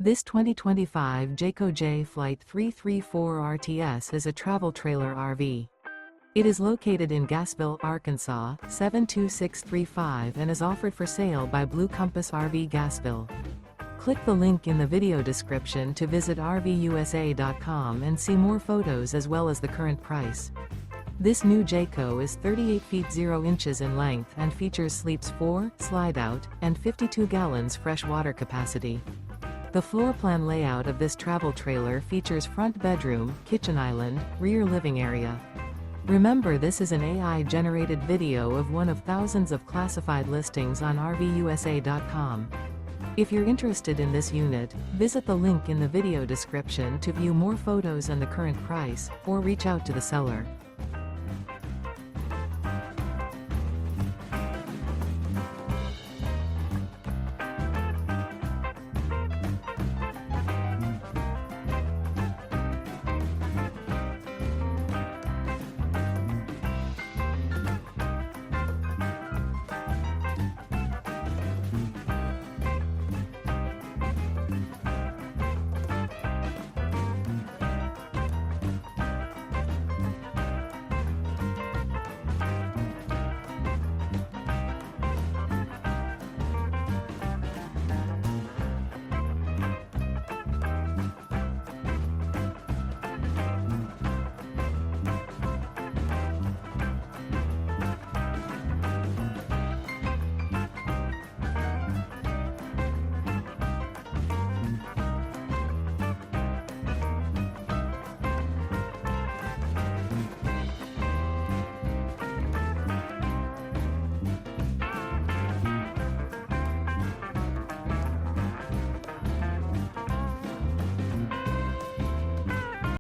This 2025 Jayco Jay Flight 334 RTS is a travel trailer RV. It is located in Gassville, Arkansas, 72635 and is offered for sale by Blue Compass RV Gassville. Click the link in the video description to visit RVUSA.com and see more photos as well as the current price. This new Jayco is 38 feet 0 inches in length and features sleeps 4, slide-out, and 52 gallons fresh water capacity. The floor plan layout of this travel trailer features front bedroom, kitchen island, rear living area. Remember, this is an AI-generated video of one of thousands of classified listings on RVUSA.com. If you're interested in this unit, visit the link in the video description to view more photos and the current price, or reach out to the seller.